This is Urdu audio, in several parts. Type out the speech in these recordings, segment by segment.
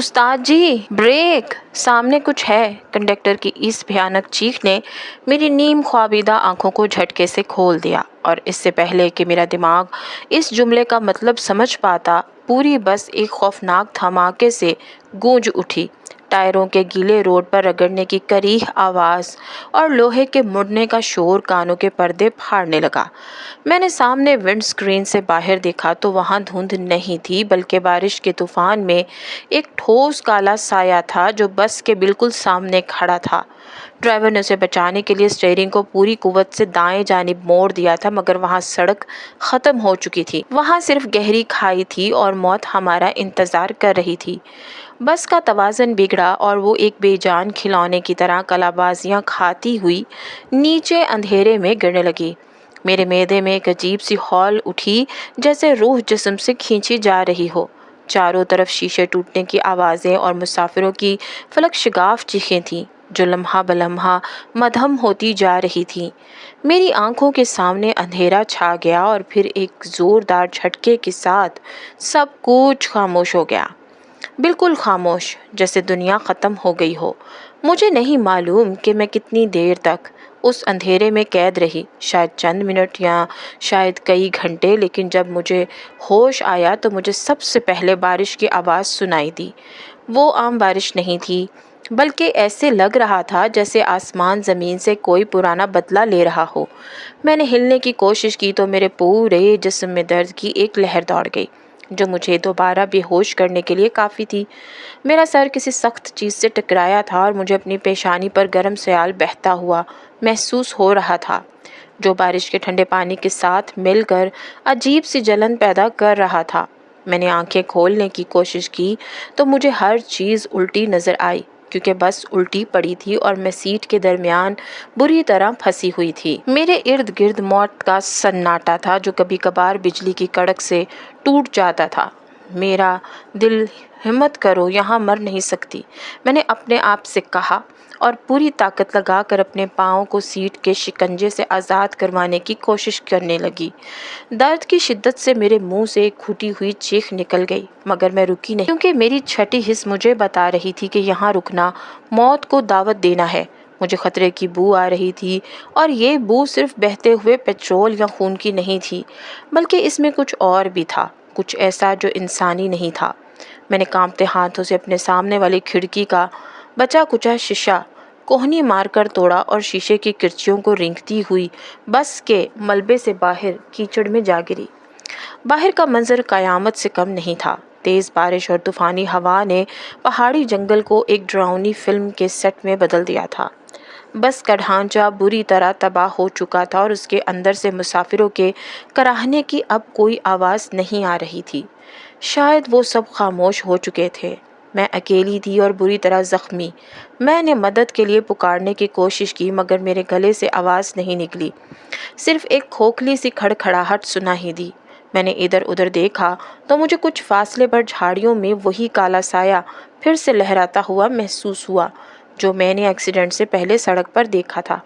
استاد جی بریک، سامنے کچھ ہے۔ کنڈکٹر کی اس بھیانک چیخ نے میری نیم خوابیدہ آنکھوں کو جھٹکے سے کھول دیا، اور اس سے پہلے کہ میرا دماغ اس جملے کا مطلب سمجھ پاتا، پوری بس ایک خوفناک دھماکے سے گونج اٹھی۔ ٹائروں کے گیلے روڈ پر رگڑنے کی کریہ آواز اور لوہے کے مڑنے کا شور کانوں کے پردے پھاڑنے لگا۔ میں نے سامنے ونڈ اسکرین سے باہر دیکھا تو وہاں دھند نہیں تھی، بلکہ بارش کے طوفان میں ایک ٹھوس کالا سایہ تھا جو بس کے بالکل سامنے کھڑا تھا۔ ڈرائیور نے اسے بچانے کے لیے اسٹیئرنگ کو پوری قوت سے دائیں جانب موڑ دیا تھا، مگر وہاں سڑک ختم ہو چکی تھی۔ وہاں صرف گہری کھائی تھی اور موت ہمارا انتظار کر رہی تھی۔ بس کا توازن بگڑا اور وہ ایک بے جان کھلونے کی طرح کلا بازیاں کھاتی ہوئی نیچے اندھیرے میں گرنے لگی۔ میرے معدے میں ایک عجیب سی ہول اٹھی، جیسے روح جسم سے کھینچی جا رہی ہو۔ چاروں طرف شیشے ٹوٹنے کی آوازیں اور مسافروں کی فلک شگاف چیخیں تھیں، جو لمحہ بلمحہ مدھم ہوتی جا رہی تھیں۔ میری آنکھوں کے سامنے اندھیرا چھا گیا اور پھر ایک زوردار جھٹکے کے ساتھ سب کچھ خاموش ہو گیا۔ بالکل خاموش، جیسے دنیا ختم ہو گئی ہو۔ مجھے نہیں معلوم کہ میں کتنی دیر تک اس اندھیرے میں قید رہی، شاید چند منٹ یا شاید کئی گھنٹے، لیکن جب مجھے ہوش آیا تو مجھے سب سے پہلے بارش کی آواز سنائی دی۔ وہ عام بارش نہیں تھی، بلکہ ایسے لگ رہا تھا جیسے آسمان زمین سے کوئی پرانا بدلہ لے رہا ہو۔ میں نے ہلنے کی کوشش کی تو میرے پورے جسم میں درد کی ایک لہر دوڑ گئی، جو مجھے دوبارہ بے ہوش کرنے کے لیے کافی تھی۔ میرا سر کسی سخت چیز سے ٹکرایا تھا اور مجھے اپنی پیشانی پر گرم سیال بہتا ہوا محسوس ہو رہا تھا، جو بارش کے ٹھنڈے پانی کے ساتھ مل کر عجیب سی جلن پیدا کر رہا تھا۔ میں نے آنکھیں کھولنے کی کوشش کی تو مجھے ہر چیز الٹی نظر آئی، کیونکہ بس الٹی پڑی تھی اور میں سیٹ کے درمیان بری طرح پھنسی ہوئی تھی۔ میرے ارد گرد موت کا سناٹا تھا، جو کبھی کبھار بجلی کی کڑک سے ٹوٹ جاتا تھا۔ میرا دل، ہمت کرو، یہاں مر نہیں سکتی، میں نے اپنے آپ سے کہا، اور پوری طاقت لگا کر اپنے پاؤں کو سیٹ کے شکنجے سے آزاد کروانے کی کوشش کرنے لگی۔ درد کی شدت سے میرے منہ سے ایک پھوٹی ہوئی چیخ نکل گئی، مگر میں رکی نہیں، کیونکہ میری چھٹی حس مجھے بتا رہی تھی کہ یہاں رکنا موت کو دعوت دینا ہے۔ مجھے خطرے کی بو آ رہی تھی، اور یہ بو صرف بہتے ہوئے پیٹرول یا خون کی نہیں تھی، بلکہ اس میں کچھ اور بھی تھا، کچھ ایسا جو انسانی نہیں تھا۔ میں نے کانپتے ہاتھوں سے اپنے سامنے والی کھڑکی کا بچا کچا شیشہ کوہنی مار کر توڑا اور شیشے کی کرچیوں کو رینگتی ہوئی بس کے ملبے سے باہر کیچڑ میں جا گری۔ باہر کا منظر قیامت سے کم نہیں تھا۔ تیز بارش اور طوفانی ہوا نے پہاڑی جنگل کو ایک ڈراؤنی فلم کے سیٹ میں بدل دیا تھا۔ بس کا ڈھانچہ بری طرح تباہ ہو چکا تھا اور اس کے اندر سے مسافروں کے کراہنے کی اب کوئی آواز نہیں آ رہی تھی۔ شاید وہ سب خاموش ہو چکے تھے۔ میں اکیلی تھی اور بری طرح زخمی۔ میں نے مدد کے لیے پکارنے کی کوشش کی، مگر میرے گلے سے آواز نہیں نکلی، صرف ایک کھوکھلی سی کھڑکھڑاہٹ سنائی دی۔ میں نے ادھر ادھر دیکھا تو مجھے کچھ فاصلے پر جھاڑیوں میں وہی کالا سایہ پھر سے لہراتا ہوا محسوس ہوا، جو میں نے ایکسیڈنٹ سے پہلے سڑک پر دیکھا تھا۔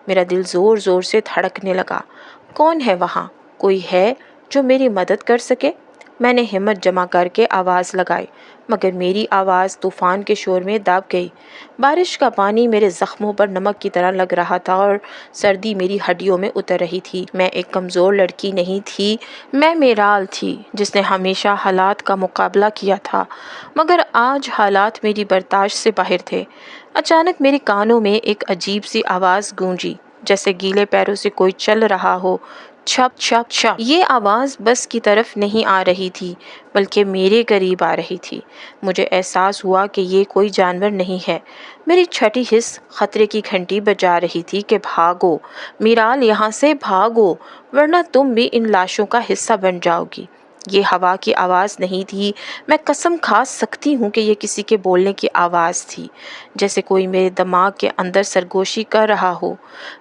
میرا دل زور زور سے دھڑکنے لگا۔ کون ہے وہاں؟ کوئی ہے جو میری مدد کر سکے؟ میں نے ہمت جمع کر کے آواز لگائی، مگر میری آواز طوفان کے شور میں دب گئی۔ بارش کا پانی میرے زخموں پر نمک کی طرح لگ رہا تھا اور سردی میری ہڈیوں میں اتر رہی تھی۔ میں ایک کمزور لڑکی نہیں تھی، میں میرال تھی، جس نے ہمیشہ حالات کا مقابلہ کیا تھا، مگر آج حالات میری برداشت سے باہر تھے۔ اچانک میرے کانوں میں ایک عجیب سی آواز گونجی، جیسے گیلے پیروں سے کوئی چل رہا ہو، چھپ چھپ چھپ۔ یہ آواز بس کی طرف نہیں آ رہی تھی، بلکہ میرے قریب آ رہی تھی۔ مجھے احساس ہوا کہ یہ کوئی جانور نہیں ہے۔ میری چھٹی حس خطرے کی گھنٹی بجا رہی تھی کہ بھاگو میرال، یہاں سے بھاگو، ورنہ تم بھی ان لاشوں کا حصہ بن جاؤ گی۔ یہ ہوا کی آواز نہیں تھی، میں قسم کھا سکتی ہوں کہ یہ کسی کے بولنے کی آواز تھی، جیسے کوئی میرے دماغ کے اندر سرگوشی کر رہا ہو۔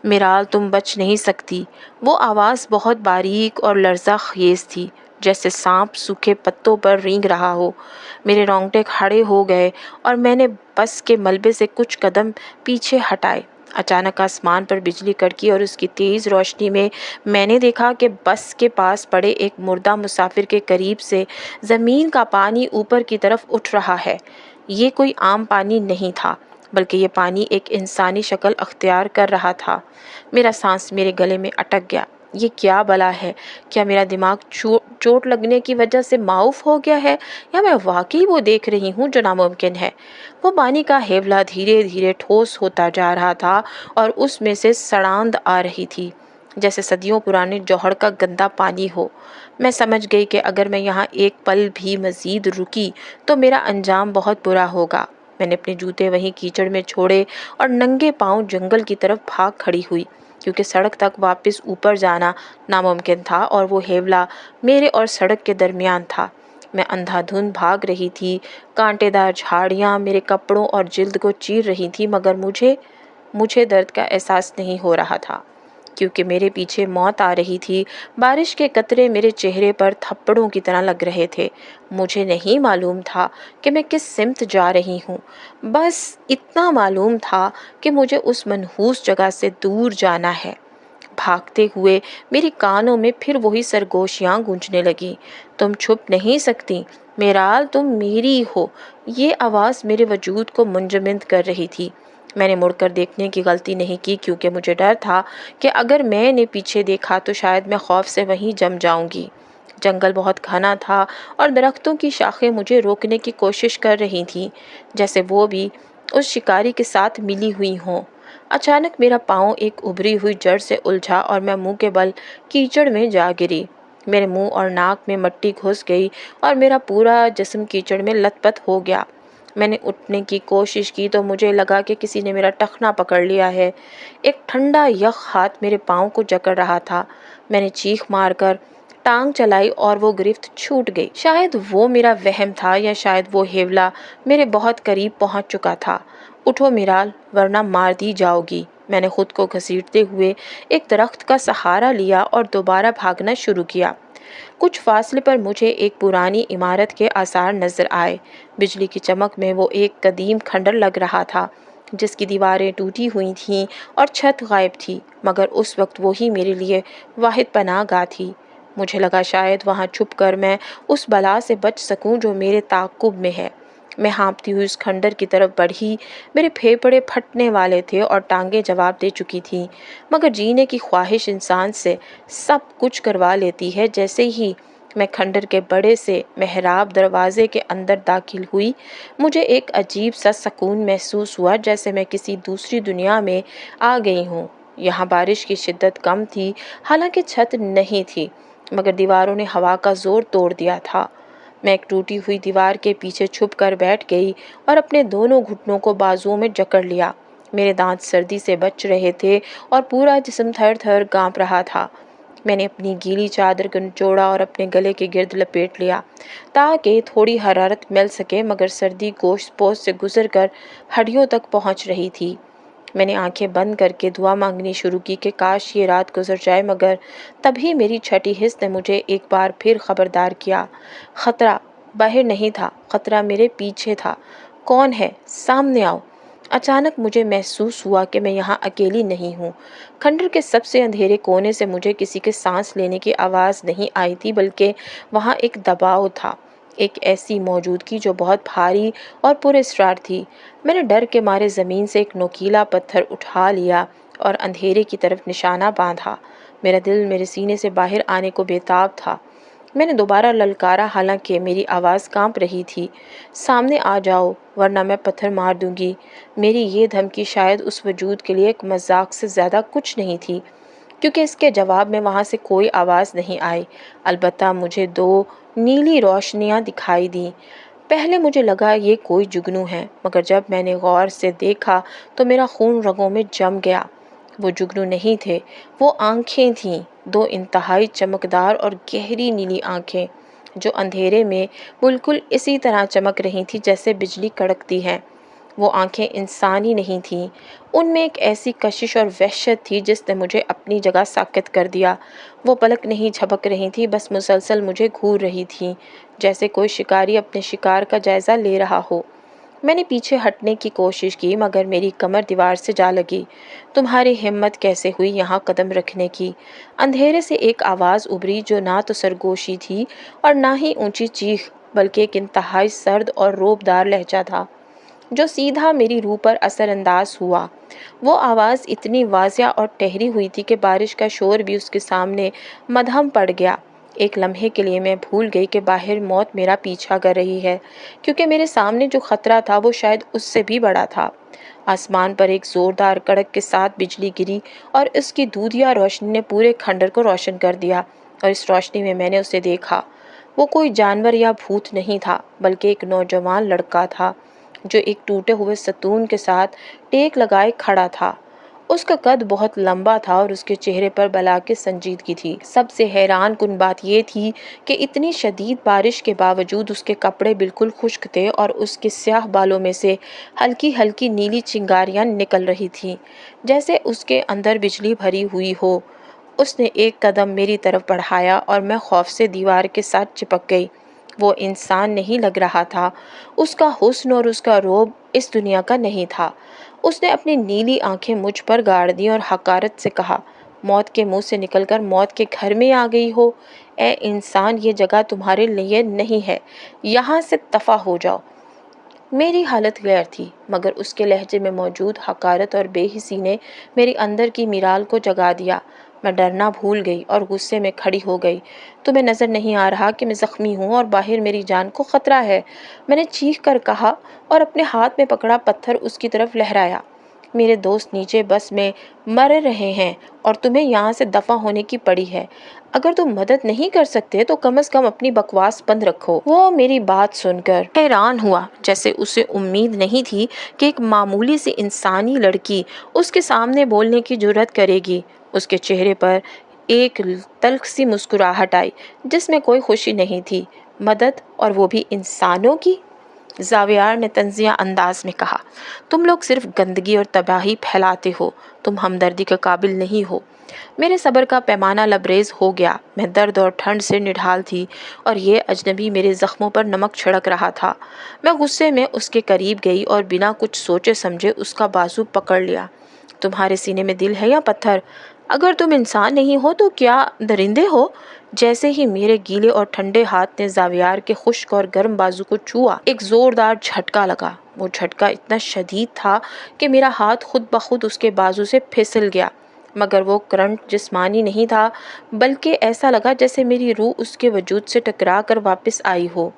میرال، تم بچ نہیں سکتی۔ وہ آواز بہت باریک اور لرزہ خیز تھی، جیسے سانپ سوکھے پتوں پر رینگ رہا ہو۔ میرے رونگٹے کھڑے ہو گئے اور میں نے بس کے ملبے سے کچھ قدم پیچھے ہٹائے۔ اچانک آسمان پر بجلی کڑکی اور اس کی تیز روشنی میں نے دیکھا کہ بس کے پاس پڑے ایک مردہ مسافر کے قریب سے زمین کا پانی اوپر کی طرف اٹھ رہا ہے۔ یہ کوئی عام پانی نہیں تھا، بلکہ یہ پانی ایک انسانی شکل اختیار کر رہا تھا۔ میرا سانس میرے گلے میں اٹک گیا۔ یہ کیا بلا ہے؟ کیا میرا دماغ چوٹ لگنے کی وجہ سے معاف ہو گیا ہے، یا میں واقعی وہ دیکھ رہی ہوں جو ناممکن ہے؟ وہ پانی کا ہیولا دھیرے دھیرے ٹھوس ہوتا جا رہا تھا اور اس میں سے سڑاند آ رہی تھی، جیسے صدیوں پرانے جوہر کا گندا پانی ہو۔ میں سمجھ گئی کہ اگر میں یہاں ایک پل بھی مزید رکی تو میرا انجام بہت برا ہوگا۔ میں نے اپنے جوتے وہیں کیچڑ میں چھوڑے اور ننگے پاؤں جنگل کی طرف بھاگ کھڑی ہوئی، کیونکہ سڑک تک واپس اوپر جانا ناممکن تھا اور وہ ہیولا میرے اور سڑک کے درمیان تھا۔ میں اندھا دھند بھاگ رہی تھی، کانٹے دار جھاڑیاں میرے کپڑوں اور جلد کو چیر رہی تھی، مگر مجھے درد کا احساس نہیں ہو رہا تھا، کیونکہ میرے پیچھے موت آ رہی تھی۔ بارش کے قطرے میرے چہرے پر تھپڑوں کی طرح لگ رہے تھے۔ مجھے نہیں معلوم تھا کہ میں کس سمت جا رہی ہوں، بس اتنا معلوم تھا کہ مجھے اس منحوس جگہ سے دور جانا ہے۔ بھاگتے ہوئے میری کانوں میں پھر وہی سرگوشیاں گونجنے لگیں، تم چھپ نہیں سکتی میرال، تم میری ہو۔ یہ آواز میرے وجود کو منجمد کر رہی تھی۔ میں نے مڑ کر دیکھنے کی غلطی نہیں کی، کیونکہ مجھے ڈر تھا کہ اگر میں نے پیچھے دیکھا تو شاید میں خوف سے وہیں جم جاؤں گی۔ جنگل بہت گھنا تھا اور درختوں کی شاخیں مجھے روکنے کی کوشش کر رہی تھیں، جیسے وہ بھی اس شکاری کے ساتھ ملی ہوئی ہوں۔ اچانک میرا پاؤں ایک ابھری ہوئی جڑ سے الجھا اور میں منہ کے بل کیچڑ میں جا گری۔ میرے منہ اور ناک میں مٹی گھس گئی اور میرا پورا جسم کیچڑ میں لت پت ہو گیا۔ میں نے اٹھنے کی کوشش کی تو مجھے لگا کہ کسی نے میرا ٹخنا پکڑ لیا ہے۔ ایک ٹھنڈا یخ ہاتھ میرے پاؤں کو جکڑ رہا تھا۔ میں نے چیخ مار کر ٹانگ چلائی اور وہ گرفت چھوٹ گئی۔ شاید وہ میرا وہم تھا، یا شاید وہ ہیولا میرے بہت قریب پہنچ چکا تھا۔ اٹھو میرال، ورنہ مار دی جاؤ گی۔ میں نے خود کو گھسیٹتے ہوئے ایک درخت کا سہارا لیا اور دوبارہ بھاگنا شروع کیا۔ کچھ فاصلے پر مجھے ایک پرانی عمارت کے آثار نظر آئے۔ بجلی کی چمک میں وہ ایک قدیم کھنڈر لگ رہا تھا، جس کی دیواریں ٹوٹی ہوئی تھیں اور چھت غائب تھی، مگر اس وقت وہی میرے لیے واحد پناہ گاہ تھی۔ مجھے لگا شاید وہاں چھپ کر میں اس بلا سے بچ سکوں جو میرے تعاقب میں ہے۔ میں ہانپتی ہوئی اس کھنڈر کی طرف بڑھی۔ میرے پھیپھڑے پھٹنے والے تھے اور ٹانگیں جواب دے چکی تھیں، مگر جینے کی خواہش انسان سے سب کچھ کروا لیتی ہے۔ جیسے ہی میں کھنڈر کے بڑے سے محراب دروازے کے اندر داخل ہوئی، مجھے ایک عجیب سا سکون محسوس ہوا، جیسے میں کسی دوسری دنیا میں آ گئی ہوں۔ یہاں بارش کی شدت کم تھی، حالانکہ چھت نہیں تھی، مگر دیواروں نے ہوا کا زور توڑ دیا تھا۔ میں ایک ٹوٹی ہوئی دیوار کے پیچھے چھپ کر بیٹھ گئی اور اپنے دونوں گھٹنوں کو بازوؤں میں جکڑ لیا۔ میرے دانت سردی سے بچ رہے تھے اور پورا جسم تھر تھر کانپ رہا تھا۔ میں نے اپنی گیلی چادر کو نچوڑا اور اپنے گلے کے گرد لپیٹ لیا تاکہ تھوڑی حرارت مل سکے، مگر سردی گوشت پوست سے گزر کر ہڈیوں تک پہنچ رہی تھی۔ میں نے آنکھیں بند کر کے دعا مانگنی شروع کی کہ کاش یہ رات گزر جائے، مگر تبھی میری چھٹی حس نے مجھے ایک بار پھر خبردار کیا۔ خطرہ باہر نہیں تھا، خطرہ میرے پیچھے تھا۔ کون ہے؟ سامنے آؤ۔ اچانک مجھے محسوس ہوا کہ میں یہاں اکیلی نہیں ہوں۔ کھنڈر کے سب سے اندھیرے کونے سے مجھے کسی کے سانس لینے کی آواز نہیں آئی تھی، بلکہ وہاں ایک دباؤ تھا، ایک ایسی موجودگی جو بہت بھاری اور پراسرار تھی۔ میں نے ڈر کے مارے زمین سے ایک نوکیلا پتھر اٹھا لیا اور اندھیرے کی طرف نشانہ باندھا۔ میرا دل میرے سینے سے باہر آنے کو بے تاب تھا۔ میں نے دوبارہ للکارا، حالانکہ میری آواز کانپ رہی تھی۔ سامنے آ جاؤ، ورنہ میں پتھر مار دوں گی۔ میری یہ دھمکی شاید اس وجود کے لیے ایک مذاق سے زیادہ کچھ نہیں تھی، کیونکہ اس کے جواب میں وہاں سے کوئی آواز نہیں آئی۔ البتہ مجھے دو نیلی روشنیاں دکھائی دیں۔ پہلے مجھے لگا یہ کوئی جگنو ہے، مگر جب میں نے غور سے دیکھا تو میرا خون رگوں میں جم گیا۔ وہ جگنو نہیں تھے، وہ آنکھیں تھیں، دو انتہائی چمکدار اور گہری نیلی آنکھیں، جو اندھیرے میں بالکل اسی طرح چمک رہی تھیں جیسے بجلی کڑکتی ہے۔ وہ آنکھیں انسانی نہیں تھیں، ان میں ایک ایسی کشش اور وحشت تھی جس نے مجھے اپنی جگہ ساکت کر دیا۔ وہ پلک نہیں جھپک رہی تھیں، بس مسلسل مجھے گھور رہی تھیں، جیسے کوئی شکاری اپنے شکار کا جائزہ لے رہا ہو۔ میں نے پیچھے ہٹنے کی کوشش کی، مگر میری کمر دیوار سے جا لگی۔ تمہاری ہمت کیسے ہوئی یہاں قدم رکھنے کی؟ اندھیرے سے ایک آواز ابھری جو نہ تو سرگوشی تھی اور نہ ہی اونچی چیخ، بلکہ ایک انتہائی سرد اور رعبدار لہجہ تھا جو سیدھا میری روح پر اثر انداز ہوا۔ وہ آواز اتنی واضح اور ٹھہری ہوئی تھی کہ بارش کا شور بھی اس کے سامنے مدھم پڑ گیا۔ ایک لمحے کے لیے میں بھول گئی کہ باہر موت میرا پیچھا کر رہی ہے، کیونکہ میرے سامنے جو خطرہ تھا وہ شاید اس سے بھی بڑا تھا۔ آسمان پر ایک زوردار کڑک کے ساتھ بجلی گری اور اس کی دودھیا روشنی نے پورے کھنڈر کو روشن کر دیا، اور اس روشنی میں نے اسے دیکھا۔ وہ کوئی جانور یا بھوت نہیں تھا، بلکہ ایک نوجوان لڑکا تھا جو ایک ٹوٹے ہوئے ستون کے ساتھ ٹیک لگائے کھڑا تھا۔ اس کا قد بہت لمبا تھا اور اس کے چہرے پر بلاکہ سنجیدگی تھی۔ سب سے حیران کن بات یہ تھی کہ اتنی شدید بارش کے باوجود اس کے کپڑے بالکل خشک تھے اور اس کے سیاہ بالوں میں سے ہلکی ہلکی نیلی چنگاریاں نکل رہی تھیں، جیسے اس کے اندر بجلی بھری ہوئی ہو۔ اس نے ایک قدم میری طرف بڑھایا اور میں خوف سے دیوار کے ساتھ چپک گئی۔ وہ انسان نہیں لگ رہا تھا۔ اس کا حسن اور اس کا رعب اس دنیا کا نہیں تھا۔ اس نے اپنی نیلی آنکھیں مجھ پر گاڑ دیں اور حقارت سے کہا، موت کے منہ سے نکل کر موت کے گھر میں آ گئی ہو؟ اے انسان، یہ جگہ تمہارے لیے نہیں ہے، یہاں سے دفع ہو جاؤ۔ میری حالت غیر تھی، مگر اس کے لہجے میں موجود حقارت اور بے حسی نے میری اندر کی میرال کو جگا دیا۔ میں ڈرنا بھول گئی اور غصے میں کھڑی ہو گئی۔ تمہیں نظر نہیں آ رہا کہ میں زخمی ہوں اور باہر میری جان کو خطرہ ہے؟ میں نے چیخ کر کہا اور اپنے ہاتھ میں پکڑا پتھر اس کی طرف لہرایا۔ میرے دوست نیچے بس میں مر رہے ہیں اور تمہیں یہاں سے دفع ہونے کی پڑی ہے۔ اگر تم مدد نہیں کر سکتے تو کم از کم اپنی بکواس بند رکھو۔ وہ میری بات سن کر حیران ہوا، جیسے اسے امید نہیں تھی کہ ایک معمولی سی انسانی لڑکی اس کے سامنے بولنے کی جرأت کرے گی۔ اس کے چہرے پر ایک تلخ سی مسکراہٹ آئی جس میں کوئی خوشی نہیں تھی۔ مدد، اور وہ بھی انسانوں کی؟ زاویار نے طنزیہ انداز میں کہا، تم لوگ صرف گندگی اور تباہی پھیلاتے ہو، تم ہمدردی کے قابل نہیں ہو۔ میرے صبر کا پیمانہ لبریز ہو گیا۔ میں درد اور ٹھنڈ سے نڈھال تھی اور یہ اجنبی میرے زخموں پر نمک چھڑک رہا تھا۔ میں غصے میں اس کے قریب گئی اور بنا کچھ سوچے سمجھے اس کا بازو پکڑ لیا۔ تمہارے سینے میں دل ہے یا پتھر؟ اگر تم انسان نہیں ہو تو کیا درندے ہو؟ جیسے ہی میرے گیلے اور ٹھنڈے ہاتھ نے زاویار کے خشک اور گرم بازو کو چھوا، ایک زوردار جھٹکا لگا۔ وہ جھٹکا اتنا شدید تھا کہ میرا ہاتھ خود بخود اس کے بازو سے پھسل گیا، مگر وہ کرنٹ جسمانی نہیں تھا، بلکہ ایسا لگا جیسے میری روح اس کے وجود سے ٹکرا کر واپس آئی ہو۔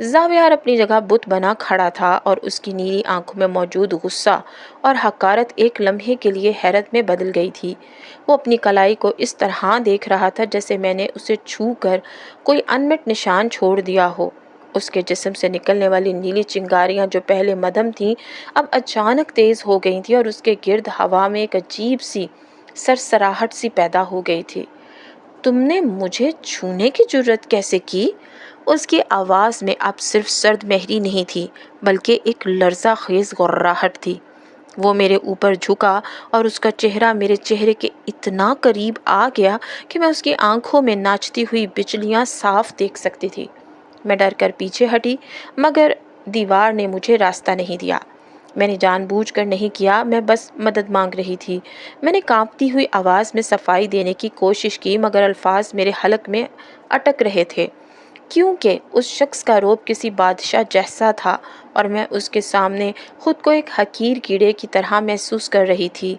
زاویار اپنی جگہ بت بنا کھڑا تھا اور اس کی نیلی آنکھوں میں موجود غصہ اور حقارت ایک لمحے کے لیے حیرت میں بدل گئی تھی۔ وہ اپنی کلائی کو اس طرح دیکھ رہا تھا جیسے میں نے اسے چھو کر کوئی انمٹ نشان چھوڑ دیا ہو۔ اس کے جسم سے نکلنے والی نیلی چنگاریاں جو پہلے مدھم تھیں اب اچانک تیز ہو گئی تھیں اور اس کے گرد ہوا میں ایک عجیب سی سرسراہٹ سی پیدا ہو گئی تھی۔ تم نے مجھے چھونے کی جرأت کیسے کی؟ اس کی آواز میں اب صرف سرد مہری نہیں تھی، بلکہ ایک لرزہ خیز غراہٹ تھی۔ وہ میرے اوپر جھکا اور اس کا چہرہ میرے چہرے کے اتنا قریب آ گیا کہ میں اس کی آنکھوں میں ناچتی ہوئی بجلیاں صاف دیکھ سکتی تھی۔ میں ڈر کر پیچھے ہٹی، مگر دیوار نے مجھے راستہ نہیں دیا۔ میں نے جان بوجھ کر نہیں کیا، میں بس مدد مانگ رہی تھی۔ میں نے کانپتی ہوئی آواز میں صفائی دینے کی کوشش کی، مگر الفاظ میرے حلق میں اٹک رہے تھے، کیونکہ اس شخص کا روب کسی بادشاہ جیسا تھا اور میں اس کے سامنے خود کو ایک حقیر کیڑے کی طرح محسوس کر رہی تھی۔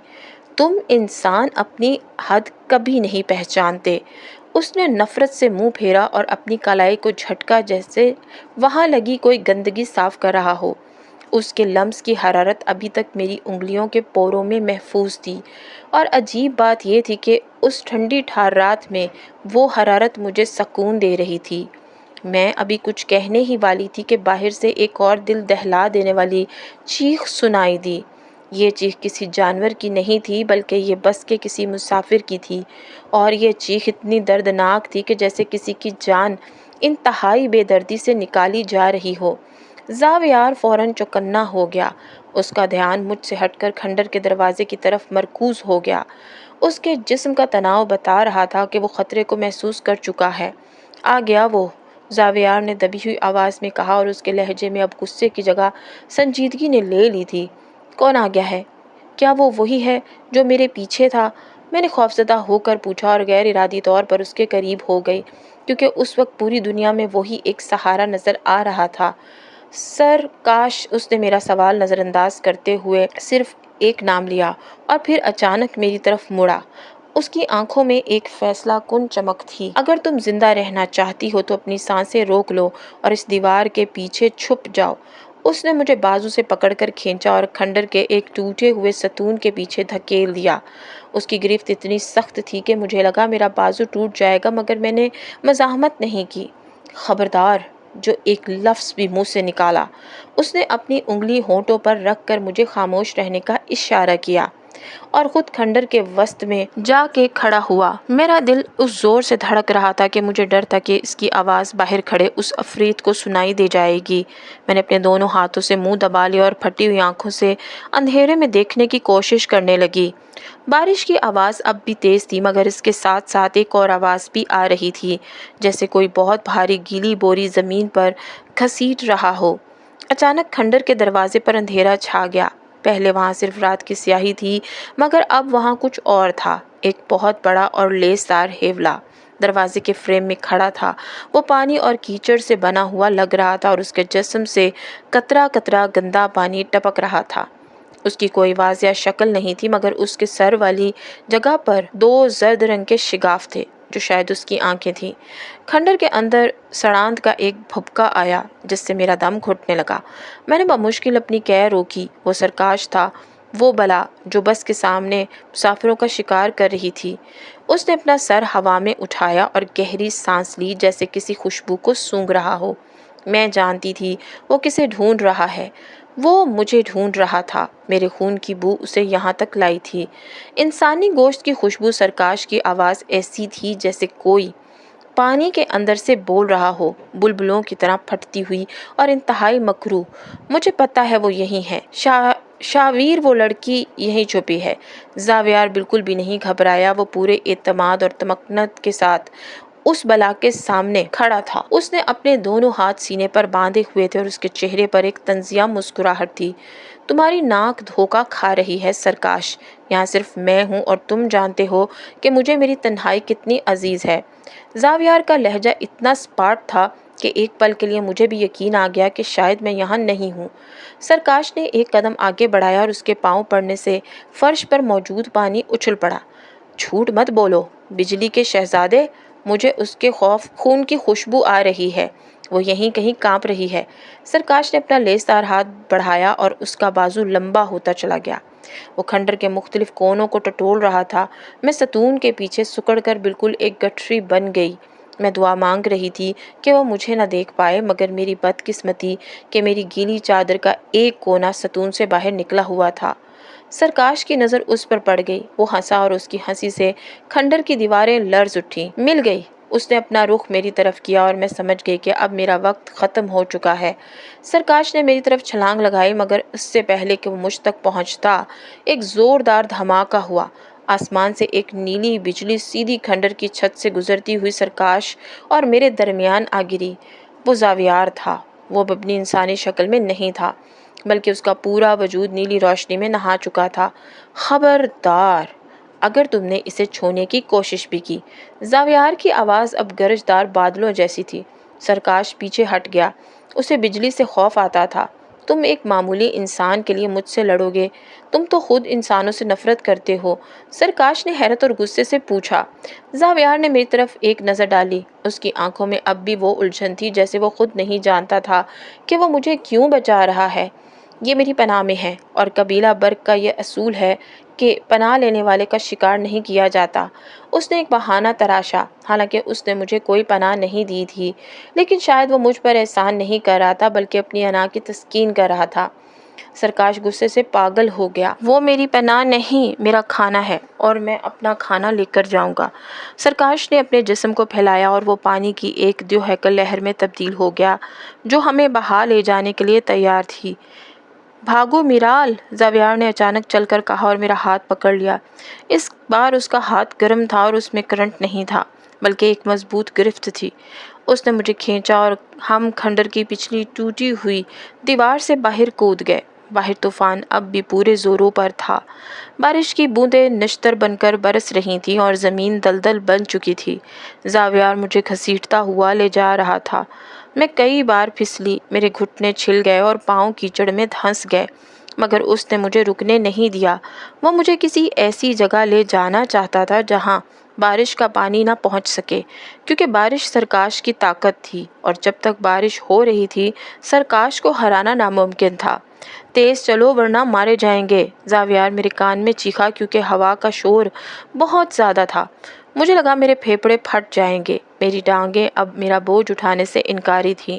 تم انسان اپنی حد کبھی نہیں پہچانتے۔ اس نے نفرت سے منہ پھیرا اور اپنی کلائی کو جھٹکا جیسے وہاں لگی کوئی گندگی صاف کر رہا ہو۔ اس کے لمس کی حرارت ابھی تک میری انگلیوں کے پوروں میں محفوظ تھی، اور عجیب بات یہ تھی کہ اس ٹھنڈی ٹھار رات میں وہ حرارت مجھے سکون دے رہی تھی۔ میں ابھی کچھ کہنے ہی والی تھی کہ باہر سے ایک اور دل دہلا دینے والی چیخ سنائی دی۔ یہ چیخ کسی جانور کی نہیں تھی، بلکہ یہ بس کے کسی مسافر کی تھی، اور یہ چیخ اتنی دردناک تھی کہ جیسے کسی کی جان انتہائی بے دردی سے نکالی جا رہی ہو۔ زاویار فوراً چوکنا ہو گیا۔ اس کا دھیان مجھ سے ہٹ کر کھنڈر کے دروازے کی طرف مرکوز ہو گیا۔ اس کے جسم کا تناؤ بتا رہا تھا کہ وہ خطرے کو محسوس کر چکا ہے۔ آ گیا وہ، زاویار نے دبی ہوئی آواز میں کہا، اور اس کے لہجے میں اب غصے کی جگہ سنجیدگی نے لے لی تھی۔ کون آ گیا ہے؟ کیا وہ وہی ہے جو میرے پیچھے تھا؟ میں نے خوفزدہ ہو کر پوچھا اور غیر ارادی طور پر اس کے قریب ہو گئی۔ کیونکہ اس وقت پوری دنیا میں وہی ایک سہارا نظر آ رہا تھا۔ سر کاش اس نے میرا سوال نظر انداز کرتے ہوئے صرف ایک نام لیا اور پھر اچانک میری طرف مڑا۔ اس کی آنکھوں میں ایک فیصلہ کن چمک تھی۔ اگر تم زندہ رہنا چاہتی ہو تو اپنی سانسیں روک لو اور اس دیوار کے پیچھے چھپ جاؤ۔ اس نے مجھے بازو سے پکڑ کر کھینچا اور کھنڈر کے ایک ٹوٹے ہوئے ستون کے پیچھے دھکیل دیا۔ اس کی گرفت اتنی سخت تھی کہ مجھے لگا میرا بازو ٹوٹ جائے گا، مگر میں نے مزاحمت نہیں کی۔ خبردار، جو ایک لفظ بھی منہ سے نکالا۔ اس نے اپنی انگلی ہونٹوں پر رکھ کر مجھے خاموش رہنے کا اشارہ کیا اور خود کھنڈر کے وسط میں جا کے کھڑا ہوا۔ میرا دل اس زور سے دھڑک رہا تھا کہ مجھے ڈر تھا کہ اس کی آواز باہر کھڑے اس عفریت کو سنائی دے جائے گی۔ میں نے اپنے دونوں ہاتھوں سے منہ دبا لیا اور پھٹی ہوئی آنکھوں سے اندھیرے میں دیکھنے کی کوشش کرنے لگی۔ بارش کی آواز اب بھی تیز تھی، مگر اس کے ساتھ ساتھ ایک اور آواز بھی آ رہی تھی، جیسے کوئی بہت بھاری گیلی بوری زمین پر گھسیٹ رہا ہو۔ اچانک کھنڈر کے دروازے پر اندھیرا چھا گیا۔ پہلے وہاں صرف رات کی سیاہی تھی، مگر اب وہاں کچھ اور تھا۔ ایک بہت بڑا اور لیسدار ہیولا دروازے کے فریم میں کھڑا تھا۔ وہ پانی اور کیچڑ سے بنا ہوا لگ رہا تھا اور اس کے جسم سے قطرہ قطرہ گندا پانی ٹپک رہا تھا۔ اس کی کوئی واضح شکل نہیں تھی، مگر اس کے سر والی جگہ پر 2 زرد رنگ کے شگاف تھے، جو شاید اس کی آنکھیں تھیں۔ کھنڈر کے اندر سڑاند کا ایک بھبکا آیا جس سے میرا دم گھٹنے لگا۔ میں نے بمشکل اپنی کہہ روکی۔ وہ سرکاش تھا، وہ بلا جو بس کے سامنے مسافروں کا شکار کر رہی تھی۔ اس نے اپنا سر ہوا میں اٹھایا اور گہری سانس لی، جیسے کسی خوشبو کو سونگھ رہا ہو۔ میں جانتی تھی وہ کسے ڈھونڈ رہا ہے۔ وہ مجھے ڈھونڈ رہا تھا۔ میرے خون کی بو اسے یہاں تک لائی تھی۔ انسانی گوشت کی خوشبو۔ سرکاش کی آواز ایسی تھی جیسے کوئی پانی کے اندر سے بول رہا ہو، بلبلوں کی طرح پھٹتی ہوئی اور انتہائی مکروہ۔ مجھے پتہ ہے وہ یہی ہے۔ شاویر، وہ لڑکی یہی چھپی ہے۔ زاویار بالکل بھی نہیں گھبرایا۔ وہ پورے اعتماد اور تمکنت کے ساتھ اس بلا کے سامنے کھڑا تھا۔ اس نے اپنے دونوں ہاتھ سینے پر باندھے ہوئے تھے اور اس کے چہرے پر ایک طنزیہ مسکراہٹ تھی۔ تمہاری ناک دھوکہ کھا رہی ہے سرکاش۔ یہاں صرف میں ہوں اور تم جانتے ہو کہ مجھے میری تنہائی کتنی عزیز ہے۔ زاویار کا لہجہ اتنا سپاٹ تھا کہ ایک پل کے لیے مجھے بھی یقین آ گیا کہ شاید میں یہاں نہیں ہوں۔ سرکاش نے ایک قدم آگے بڑھایا اور اس کے پاؤں پڑنے سے فرش پر موجود پانی اچھل پڑا۔ جھوٹ مت بولو بجلی کے شہزادے، مجھے اس کے خون کی خوشبو آ رہی ہے۔ وہ یہیں کہیں کانپ رہی ہے۔ سرکاش نے اپنا لیسدار ہاتھ بڑھایا اور اس کا بازو لمبا ہوتا چلا گیا۔ وہ کھنڈر کے مختلف کونوں کو ٹٹول رہا تھا۔ میں ستون کے پیچھے سکڑ کر بالکل ایک گٹھری بن گئی۔ میں دعا مانگ رہی تھی کہ وہ مجھے نہ دیکھ پائے، مگر میری بدقسمتی کہ میری گیلی چادر کا ایک کونا ستون سے باہر نکلا ہوا تھا۔ سرکاش کی نظر اس پر پڑ گئی۔ وہ ہنسا اور اس کی ہنسی سے کھنڈر کی دیواریں لرز اٹھیں۔ مل گئی۔ اس نے اپنا رخ میری طرف کیا اور میں سمجھ گئی کہ اب میرا وقت ختم ہو چکا ہے۔ سرکاش نے میری طرف چھلانگ لگائی، مگر اس سے پہلے کہ وہ مجھ تک پہنچتا ایک زوردار دھماکہ ہوا۔ آسمان سے ایک نیلی بجلی سیدھی کھنڈر کی چھت سے گزرتی ہوئی سرکاش اور میرے درمیان آ گری۔ وہ زاویار تھا۔ وہ اپنی انسانی شکل میں نہیں تھا، بلکہ اس کا پورا وجود نیلی روشنی میں نہا چکا تھا۔ خبردار اگر تم نے اسے چھونے کی کوشش بھی کی۔ زاویار کی آواز اب گرجدار بادلوں جیسی تھی۔ سرکاش پیچھے ہٹ گیا۔ اسے بجلی سے خوف آتا تھا۔ تم ایک معمولی انسان کے لیے مجھ سے لڑو گے؟ تم تو خود انسانوں سے نفرت کرتے ہو، سرکاش نے حیرت اور غصے سے پوچھا۔ زاویار نے میری طرف ایک نظر ڈالی۔ اس کی آنکھوں میں اب بھی وہ الجھن تھی، جیسے وہ خود نہیں جانتا تھا کہ وہ مجھے کیوں بچا رہا ہے۔ یہ میری پناہ میں ہے اور قبیلہ برگ کا یہ اصول ہے کہ پناہ لینے والے کا شکار نہیں کیا جاتا۔ اس نے ایک بہانہ تراشا۔ حالانکہ اس نے مجھے کوئی پناہ نہیں دی تھی، لیکن شاید وہ مجھ پر احسان نہیں کر رہا تھا، بلکہ اپنی انا کی تسکین کر رہا تھا۔ سرکاش غصے سے پاگل ہو گیا۔ وہ میری پناہ نہیں، میرا کھانا ہے اور میں اپنا کھانا لے کر جاؤں گا۔ سرکاش نے اپنے جسم کو پھیلایا اور وہ پانی کی ایک دیوہیکل لہر میں تبدیل ہو گیا جو ہمیں بہا لے جانے کے لیے تیار تھی۔ بھاگو میرال، زاویار نے اچانک چل کر کہا اور میرا ہاتھ پکڑ لیا۔ اس بار اس کا ہاتھ گرم تھا اور اس میں کرنٹ نہیں تھا، بلکہ ایک مضبوط گرفت تھی۔ اس نے مجھے کھینچا اور ہم کھنڈر کی پچھلی ٹوٹی ہوئی دیوار سے باہر کود گئے۔ باہر طوفان اب بھی پورے زوروں پر تھا۔ بارش کی بوندیں نشتر بن کر برس رہی تھیں اور زمین دلدل بن چکی تھی۔ زاویار مجھے گھسیٹتا ہوا لے جا رہا تھا۔ میں کئی بار پھسلی، میرے گھٹنے چھل گئے اور پاؤں کیچڑ میں دھنس گئے، مگر اس نے مجھے رکنے نہیں دیا۔ وہ مجھے کسی ایسی جگہ لے جانا چاہتا تھا جہاں بارش کا پانی نہ پہنچ سکے، کیونکہ بارش سرکاش کی طاقت تھی اور جب تک بارش ہو رہی تھی سرکاش کو ہرانا ناممکن تھا۔ تیز چلو ورنہ مارے جائیں گے، زاویار میرے کان میں چیخا، کیونکہ ہوا کا شور بہت زیادہ تھا۔ مجھے لگا میرے پھیپھڑے پھٹ جائیں گے۔ میری ٹانگیں اب میرا بوجھ اٹھانے سے انکاری تھیں۔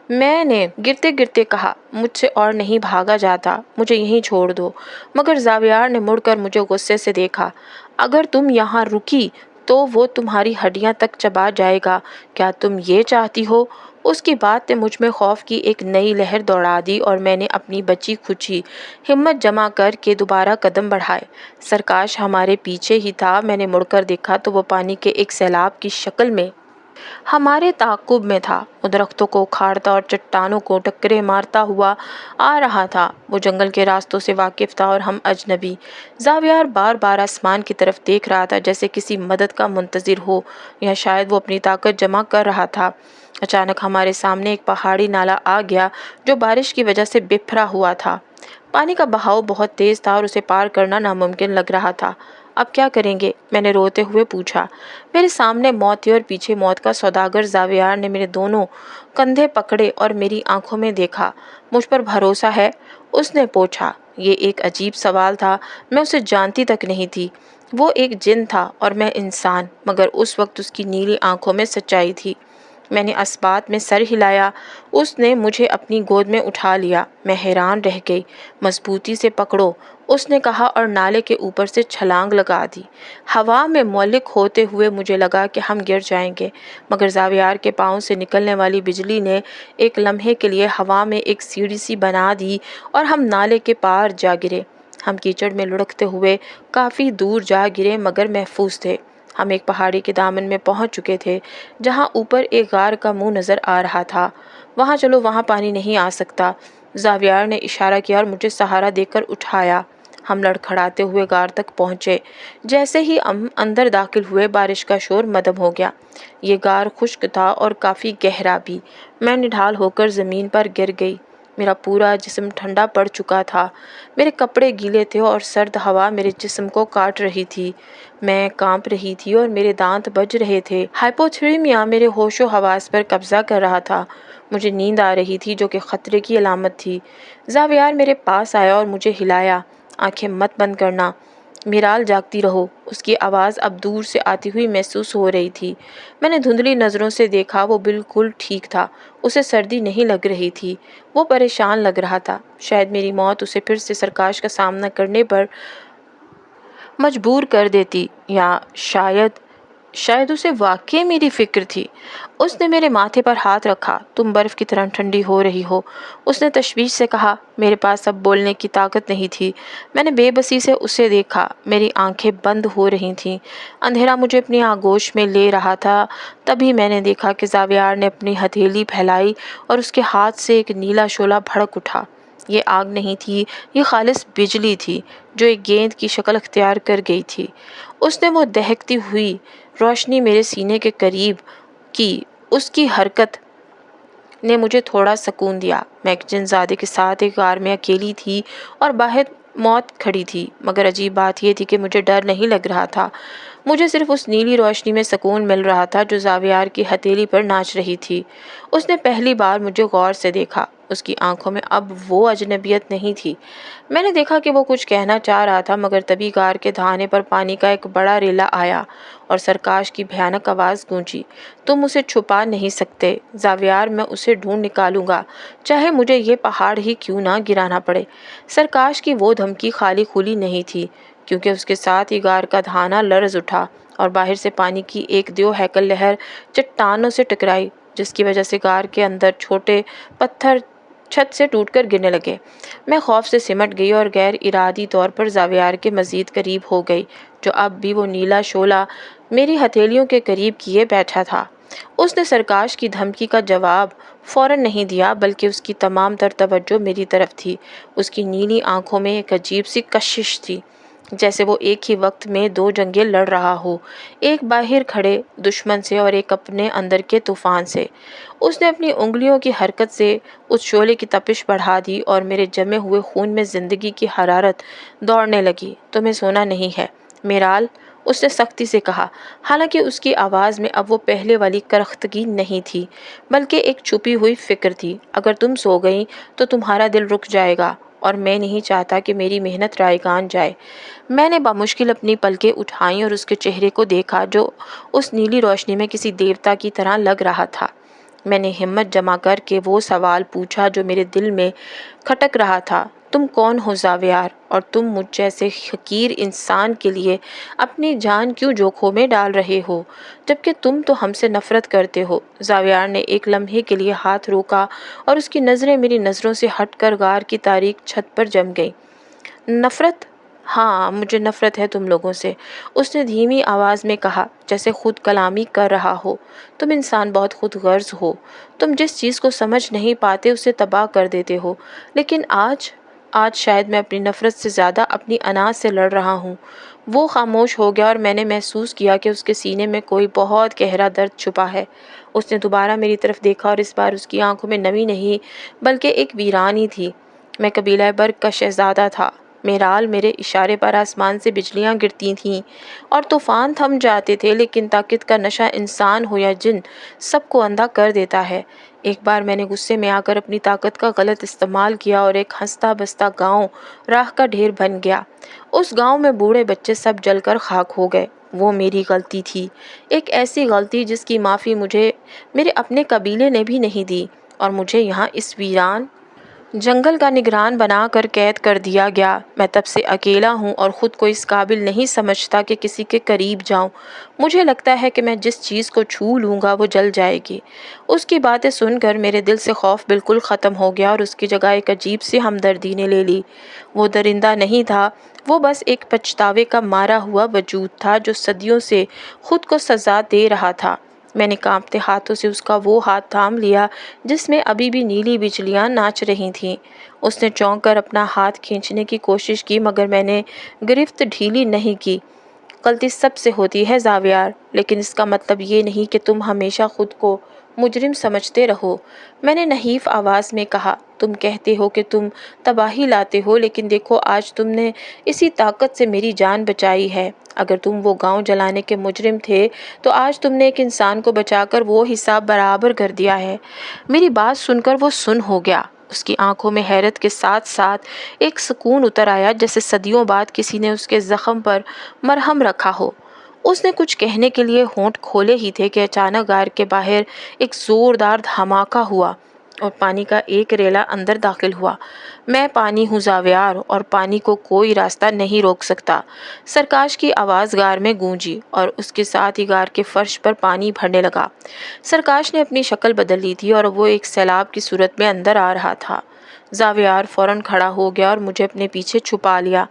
میں نے گرتے گرتے کہا، مجھ سے اور نہیں بھاگا جاتا، مجھے یہیں چھوڑ دو۔ مگر زاویار نے مڑ کر مجھے غصے سے دیکھا۔ اگر تم یہاں رکی تو وہ تمہاری ہڈیاں تک چبا جائے گا، کیا تم یہ چاہتی ہو؟ اس کی بات نے مجھ میں خوف کی ایک نئی لہر دوڑا دی اور میں نے اپنی بچی کھچی ہمت جمع کر کے دوبارہ قدم بڑھائے۔ سرکاش ہمارے پیچھے ہی تھا۔ میں نے مڑ کر دیکھا تو وہ پانی کے ایک سیلاب کی شکل میں ہمارے تعاقب میں تھا۔ وہ درختوں کو اکھاڑتا اور چٹانوں کو ٹکرے مارتا ہوا آ رہا تھا۔ وہ جنگل کے راستوں سے واقف تھا اور ہم اجنبی۔ زاویار بار بار آسمان کی طرف دیکھ رہا تھا جیسے کسی مدد کا منتظر ہو، یا شاید وہ اپنی طاقت جمع کر رہا تھا۔ اچانک ہمارے سامنے ایک پہاڑی نالا آ گیا جو بارش کی وجہ سے بکھرا ہوا تھا۔ پانی کا بہاؤ بہت تیز تھا اور اسے پار کرنا ناممکن لگ رہا تھا۔ اب کیا کریں گے؟ میں نے روتے ہوئے پوچھا۔ میرے سامنے موت تھی اور پیچھے موت کا سوداگر۔ زاویار نے میرے دونوں کندھے پکڑے اور میری آنکھوں میں دیکھا۔ مجھ پر بھروسہ ہے؟ اس نے پوچھا۔ یہ ایک عجیب سوال تھا۔ میں اسے جانتی تک نہیں تھی۔ وہ ایک جن تھا اور میں انسان، مگر اس وقت اس کی نیلی آنکھوں میں سچائی تھی۔ میں نے اس بات میں سر ہلایا۔ اس نے مجھے اپنی گود میں اٹھا لیا۔ میں حیران رہ گئی۔ مضبوطی سے پکڑو، اس نے کہا اور نالے کے اوپر سے چھلانگ لگا دی۔ ہوا میں معلق ہوتے ہوئے مجھے لگا کہ ہم گر جائیں گے، مگر زاویار کے پاؤں سے نکلنے والی بجلی نے ایک لمحے کے لیے ہوا میں ایک سیڑھی سی بنا دی اور ہم نالے کے پار جا گرے۔ ہم کیچڑ میں لڑکتے ہوئے کافی دور جا گرے مگر محفوظ تھے۔ ہم ایک پہاڑی کے دامن میں پہنچ چکے تھے جہاں اوپر ایک غار کا منہ نظر آ رہا تھا۔ وہاں چلو، وہاں پانی نہیں آ سکتا۔ زاویار نے اشارہ کیا اور مجھے سہارا دے کر اٹھایا۔ ہم لڑکھڑاتے ہوئے غار تک پہنچے۔ جیسے ہی ہم اندر داخل ہوئے بارش کا شور مدھم ہو گیا۔ یہ غار خشک تھا اور کافی گہرا بھی۔ میں نڈھال ہو کر زمین پر گر گئی۔ میرا پورا جسم ٹھنڈا پڑ چکا تھا۔ میرے کپڑے گیلے تھے اور سرد ہوا میرے جسم کو کاٹ رہی تھی۔ میں کانپ رہی تھی اور میرے دانت بج رہے تھے۔ ہائپوتھرمیا میرے ہوش و حواس پر قبضہ کر رہا تھا۔ مجھے نیند آ رہی تھی جو کہ خطرے کی علامت تھی۔ زاویار میرے پاس آیا اور مجھے ہلایا۔ آنکھیں مت بند کرنا، میرال جاگتی رہو۔ اس کی آواز اب دور سے آتی ہوئی محسوس ہو رہی تھی۔ میں نے دھندلی نظروں سے دیکھا، وہ بالکل ٹھیک تھا۔ اسے سردی نہیں لگ رہی تھی۔ وہ پریشان لگ رہا تھا۔ شاید میری موت اسے پھر سے سرکاش کا سامنا کرنے پر مجبور کر دیتی، یا شاید اسے واقعی میری فکر تھی۔ اس نے میرے ماتھے پر ہاتھ رکھا۔ تم برف کی طرح ٹھنڈی ہو رہی ہو، اس نے تشویش سے کہا۔ میرے پاس اب بولنے کی طاقت نہیں تھی۔ میں نے بے بسی سے اسے دیکھا۔ میری آنکھیں بند ہو رہی تھیں۔ اندھیرا مجھے اپنی آغوش میں لے رہا تھا۔ تبھی میں نے دیکھا کہ زاویار نے اپنی ہتھیلی پھیلائی اور اس کے ہاتھ سے ایک نیلا شعلہ بھڑک اٹھا۔ یہ آگ نہیں تھی، یہ خالص بجلی تھی جو ایک گیند کی شکل اختیار کر گئی تھی۔ اس نے وہ دہکتی ہوئی روشنی میرے سینے کے قریب کی۔ اس کی حرکت نے مجھے تھوڑا سکون دیا۔ میں ایک جن زادے کے ساتھ ایک غار میں اکیلی تھی اور باہر موت کھڑی تھی، مگر عجیب بات یہ تھی کہ مجھے ڈر نہیں لگ رہا تھا۔ مجھے صرف اس نیلی روشنی میں سکون مل رہا تھا جو زاویار کی ہتھیلی پر ناچ رہی تھی۔ اس نے پہلی بار مجھے غور سے دیکھا۔ اس کی آنکھوں میں اب وہ اجنبیت نہیں تھی۔ میں نے دیکھا کہ وہ کچھ کہنا چاہ رہا تھا، مگر تبھی غار کے دہانے پر پانی کا ایک بڑا ریلا آیا اور سرکاش کی بھیانک آواز گونجی۔ تم اسے چھپا نہیں سکتے زاویار، میں اسے ڈھونڈ نکالوں گا، چاہے مجھے یہ پہاڑ ہی کیوں نہ گرانا پڑے۔ سرکاش کی وہ دھمکی خالی کھلی نہیں تھی، کیونکہ اس کے ساتھ ہی غار کا دہانا لرز اٹھا اور باہر سے پانی کی ایک دیو ہیکل لہر چٹانوں سے ٹکرائی، جس کی وجہ سے غار کے اندر چھوٹے پتھر چھت سے ٹوٹ کر گرنے لگے۔ میں خوف سے سمٹ گئی اور غیر ارادی طور پر زاویار کے مزید قریب ہو گئی، جو اب بھی وہ نیلا شعلہ میری ہتھیلیوں کے قریب کیے بیٹھا تھا۔ اس نے سرکاش کی دھمکی کا جواب فوراً نہیں دیا، بلکہ اس کی تمام تر توجہ میری طرف تھی۔ اس کی نیلی آنکھوں میں ایک عجیب سی کشش تھی، جیسے وہ ایک ہی وقت میں دو جنگیں لڑ رہا ہو، ایک باہر کھڑے دشمن سے اور ایک اپنے اندر کے طوفان سے۔ اس نے اپنی انگلیوں کی حرکت سے اس شعلے کی تپش بڑھا دی اور میرے جمے ہوئے خون میں زندگی کی حرارت دوڑنے لگی۔ تمہیں سونا نہیں ہے میرال، اس نے سختی سے کہا، حالانکہ اس کی آواز میں اب وہ پہلے والی کرختگی نہیں تھی، بلکہ ایک چھپی ہوئی فکر تھی۔ اگر تم سو گئیں تو تمہارا دل رک جائے گا، اور میں نہیں چاہتا کہ میری محنت رائگان جائے۔ میں نے بمشکل اپنی پلکیں اٹھائیں اور اس کے چہرے کو دیکھا جو اس نیلی روشنی میں کسی دیوتا کی طرح لگ رہا تھا۔ میں نے ہمت جمع کر کے وہ سوال پوچھا جو میرے دل میں کھٹک رہا تھا، تم کون ہو زاویار، اور تم مجھ جیسے حقیر انسان کے لیے اپنی جان کیوں جوکھوں میں ڈال رہے ہو، جبکہ تم تو ہم سے نفرت کرتے ہو؟ زاویار نے ایک لمحے کے لیے ہاتھ روکا اور اس کی نظریں میری نظروں سے ہٹ کر غار کی تاریک چھت پر جم گئیں۔ نفرت؟ ہاں، مجھے نفرت ہے تم لوگوں سے، اس نے دھیمی آواز میں کہا، جیسے خود کلامی کر رہا ہو۔ تم انسان بہت خود غرض ہو، تم جس چیز کو سمجھ نہیں پاتے اسے تباہ کر دیتے ہو، لیکن آج شاید میں اپنی نفرت سے زیادہ اپنی انا سے لڑ رہا ہوں۔ وہ خاموش ہو گیا اور میں نے محسوس کیا کہ اس کے سینے میں کوئی بہت گہرا درد چھپا ہے۔ اس نے دوبارہ میری طرف دیکھا اور اس بار اس کی آنکھوں میں نمی نہیں بلکہ ایک ویرانی تھی۔ میں قبیلہ برگ کا شہزادہ تھا میرال، میرے اشارے پر آسمان سے بجلیاں گرتی تھیں اور طوفان تھم جاتے تھے، لیکن طاقت کا نشہ انسان ہو یا جن سب کو اندھا کر دیتا ہے۔ ایک بار میں نے غصے میں آ کر اپنی طاقت کا غلط استعمال کیا اور ایک ہنستا بستا گاؤں راکھ کا ڈھیر بن گیا۔ اس گاؤں میں بوڑھے بچے سب جل کر خاک ہو گئے۔ وہ میری غلطی تھی، ایک ایسی غلطی جس کی معافی مجھے میرے اپنے قبیلے نے بھی نہیں دی، اور مجھے یہاں اس ویران جنگل کا نگران بنا کر قید کر دیا گیا۔ میں تب سے اکیلا ہوں اور خود کو اس قابل نہیں سمجھتا کہ کسی کے قریب جاؤں۔ مجھے لگتا ہے کہ میں جس چیز کو چھو لوں گا وہ جل جائے گی۔ اس کی باتیں سن کر میرے دل سے خوف بالکل ختم ہو گیا اور اس کی جگہ ایک عجیب سی ہمدردی نے لے لی۔ وہ درندہ نہیں تھا، وہ بس ایک پچھتاوے کا مارا ہوا وجود تھا جو صدیوں سے خود کو سزا دے رہا تھا۔ میں نے کانپتے ہاتھوں سے اس کا وہ ہاتھ تھام لیا جس میں ابھی بھی نیلی بجلیاں ناچ رہی تھیں۔ اس نے چونک کر اپنا ہاتھ کھینچنے کی کوشش کی، مگر میں نے گرفت ڈھیلی نہیں کی۔ غلطی سب سے ہوتی ہے زاویار، لیکن اس کا مطلب یہ نہیں کہ تم ہمیشہ خود کو مجرم سمجھتے رہو، میں نے نحیف آواز میں کہا۔ تم کہتے ہو کہ تم تباہی لاتے ہو، لیکن دیکھو آج تم نے اسی طاقت سے میری جان بچائی ہے۔ اگر تم وہ گاؤں جلانے کے مجرم تھے تو آج تم نے ایک انسان کو بچا کر وہ حساب برابر کر دیا ہے۔ میری بات سن کر وہ سن ہو گیا۔ اس کی آنکھوں میں حیرت کے ساتھ ساتھ ایک سکون اتر آیا، جیسے صدیوں بعد کسی نے اس کے زخم پر مرہم رکھا ہو۔ اس نے کچھ کہنے کے لیے ہونٹ کھولے ہی تھے کہ اچانک غار کے باہر ایک زوردار دھماکہ ہوا اور پانی کا ایک ریلا اندر داخل ہوا۔ میں پانی ہوں زاویار، اور پانی کو کوئی راستہ نہیں روک سکتا۔ سرکاش کی آواز غار میں گونجی اور اس کے ساتھ ہی غار کے فرش پر پانی بھرنے لگا۔ سرکاش نے اپنی شکل بدل لی تھی اور وہ ایک سیلاب کی صورت میں اندر آ رہا تھا۔ زاویار فوراً کھڑا ہو گیا اور مجھے اپنے پیچھے چھپا لیا۔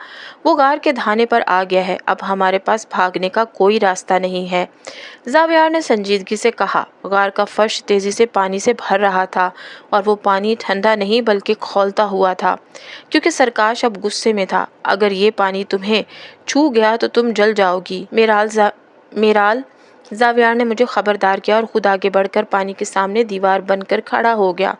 وہ غار کے دھانے پر آ گیا ہے، اب ہمارے پاس بھاگنے کا کوئی راستہ نہیں ہے، زاویار نے سنجیدگی سے کہا۔ غار کا فرش تیزی سے پانی سے بھر رہا تھا اور وہ پانی ٹھنڈا نہیں بلکہ کھولتا ہوا تھا، کیونکہ سرکاش اب غصے میں تھا۔ اگر یہ پانی تمہیں چھو گیا تو تم جل جاؤ گی میرال، زاویار نے مجھے خبردار کیا اور خود آگے بڑھ کر پانی کے سامنے دیوار بن کر کھڑا ہو گیا۔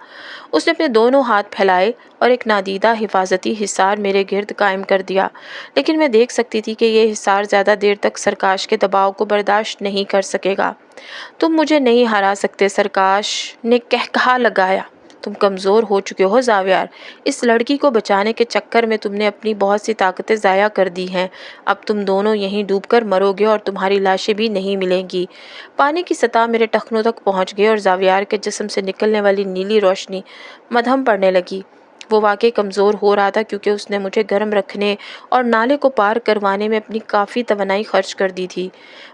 اس نے اپنے دونوں ہاتھ پھیلائے اور ایک نادیدہ حفاظتی حصار میرے گرد قائم کر دیا، لیکن میں دیکھ سکتی تھی کہ یہ حصار زیادہ دیر تک سرکاش کے دباؤ کو برداشت نہیں کر سکے گا۔ تم مجھے نہیں ہرا سکتے، سرکاش نے قہقہا لگایا۔ تم کمزور ہو چکے ہو زاویار، اس لڑکی کو بچانے کے چکر میں تم نے اپنی بہت سی طاقتیں ضائع کر دی ہیں۔ اب تم دونوں یہیں ڈوب کر مرو گے اور تمہاری لاشیں بھی نہیں ملیں گی۔ پانی کی سطح میرے ٹخنوں تک پہنچ گئی اور زاویار کے جسم سے نکلنے والی نیلی روشنی مدھم پڑنے لگی۔ وہ واقعی کمزور ہو رہا تھا کیونکہ اس نے مجھے گرم رکھنے اور نالے کو پار کروانے میں اپنی کافی توانائی خرچ کر دی تھی۔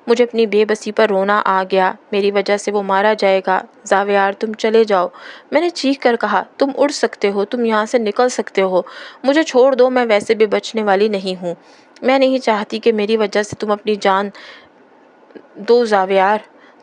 مجھے اپنی بے بسی پر رونا آ گیا، میری وجہ سے وہ مارا جائے گا۔ زاویار تم چلے جاؤ، میں نے چیخ کر کہا۔ تم اڑ سکتے ہو، تم یہاں سے نکل سکتے ہو، مجھے چھوڑ دو، میں ویسے بھی بچنے والی نہیں ہوں۔ میں نہیں چاہتی کہ میری وجہ سے تم اپنی جان دو زاویار،